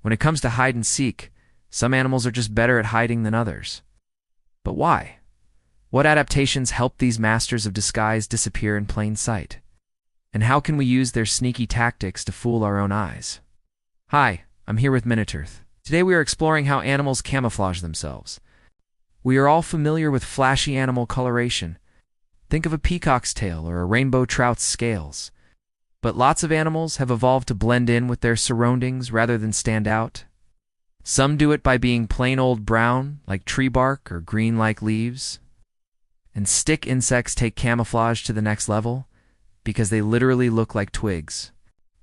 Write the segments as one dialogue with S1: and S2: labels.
S1: When it comes to hide and seek, some animals are just better at hiding than others. But why? What adaptations help these masters of disguise disappear in plain sight? And how can we use their sneaky tactics to fool our own eyes? Hi, I'm here with Minoturth. Today we are exploring how animals camouflage themselves. We are all familiar with flashy animal coloration. Think of a peacock's tail or a rainbow trout's scales. But lots of animals have evolved to blend in with their surroundings rather than stand out. Some do it by being plain old brown, like tree bark, or green like leaves. And stick insects take camouflage to the next level because they literally look like twigs.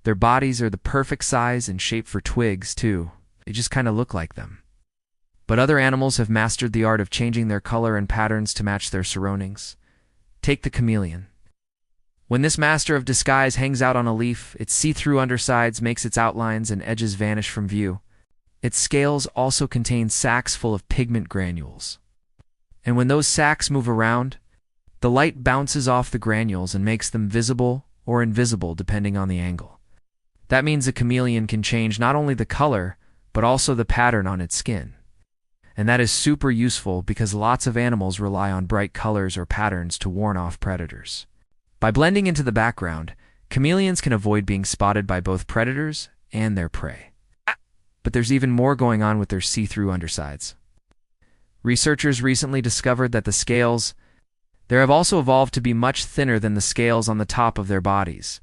S1: Their bodies are the perfect size and shape for twigs, too. They just kind of look like them. But other animals have mastered the art of changing their color and patterns to match their surroundings. Take the chameleon. When this master of disguise hangs out on a leaf, its see-through undersides makes its outlines and edges vanish from view. Its scales also contain sacs full of pigment granules. And when those sacs move around, the light bounces off the granules and makes them visible or invisible depending on the angle. That means a chameleon can change not only the color, but also the pattern on its skin. And that is super useful because lots of animals rely on bright colors or patterns to warn off predators. By blending into the background, chameleons can avoid being spotted by both predators and their prey. But there's even more going on with their see-through undersides. Researchers recently discovered that the scales there have also evolved to be much thinner than the scales on the top of their bodies.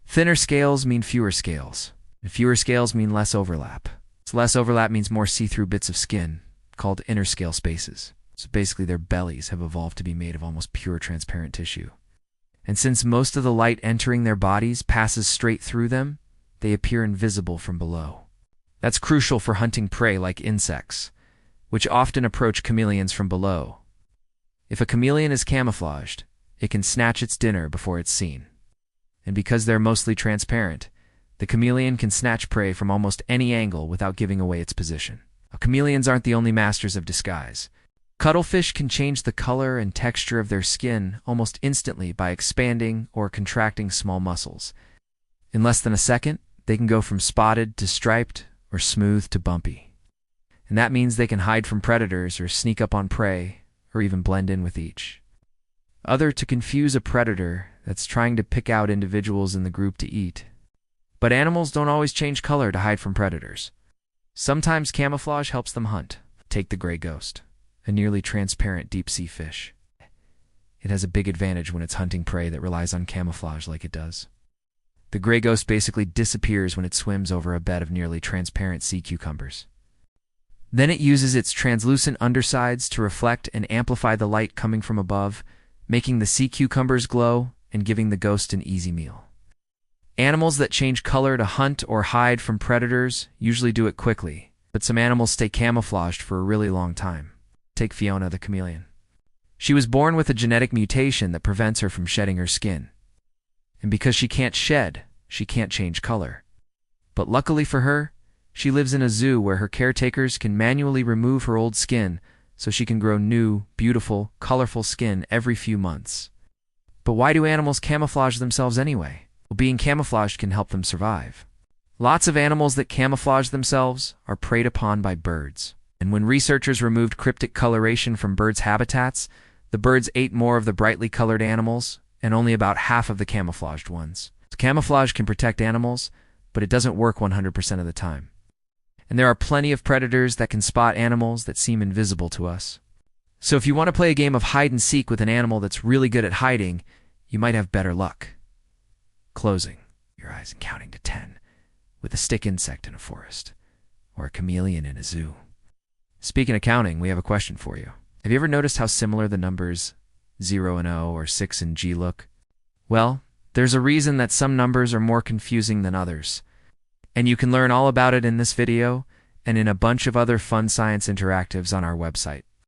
S1: Thinner scales mean fewer scales, and fewer scales mean less overlap. So less overlap means more see-through bits of skin, called inner scale spaces. So basically their bellies have evolved to be made of almost pure transparent tissue. And since most of the light entering their bodies passes straight through them, they appear invisible from below. That's crucial for hunting prey like insects, which often approach chameleons from below. If a chameleon is camouflaged, it can snatch its dinner before it's seen. And because they're mostly transparent, the chameleon can snatch prey from almost any angle without giving away its position. Chameleons aren't the only masters of disguise. Cuttlefish can change the color and texture of their skin almost instantly by expanding or contracting small muscles. In less than a second, they can go from spotted to striped or smooth to bumpy. And that means they can hide from predators or sneak up on prey or even blend in with each other to confuse a predator that's trying to pick out individuals in the group to eat. But animals don't always change color to hide from predators. Sometimes camouflage helps them hunt. Take the gray ghost, a nearly transparent deep-sea fish. It has a big advantage when it's hunting prey that relies on camouflage like it does. The gray ghost basically disappears when it swims over a bed of nearly transparent sea cucumbers. Then it uses its translucent undersides to reflect and amplify the light coming from above, making the sea cucumbers glow and giving the ghost an easy meal. Animals that change color to hunt or hide from predators usually do it quickly, but some animals stay camouflaged for a really long time. Take Fiona the chameleon. She was born with a genetic mutation that prevents her from shedding her skin. And because she can't shed, she can't change color. But luckily for her, she lives in a zoo where her caretakers can manually remove her old skin so she can grow new, beautiful, colorful skin every few months. But why do animals camouflage themselves anyway? Well, being camouflaged can help them survive. Lots of animals that camouflage themselves are preyed upon by birds. And when researchers removed cryptic coloration from birds' habitats, the birds ate more of the brightly colored animals and only about half of the camouflaged ones. So camouflage can protect animals, but it doesn't work 100% of the time. And there are plenty of predators that can spot animals that seem invisible to us. So if you want to play a game of hide and seek with an animal that's really good at hiding, you might have better luck closing your eyes and counting to 10 with a stick insect in a forest or a chameleon in a zoo. Speaking of counting, we have a question for you. Have you ever noticed how similar the numbers 0 and O or 6 and G look? Well, there's a reason that some numbers are more confusing than others. And you can learn all about it in this video and in a bunch of other fun science interactives on our website.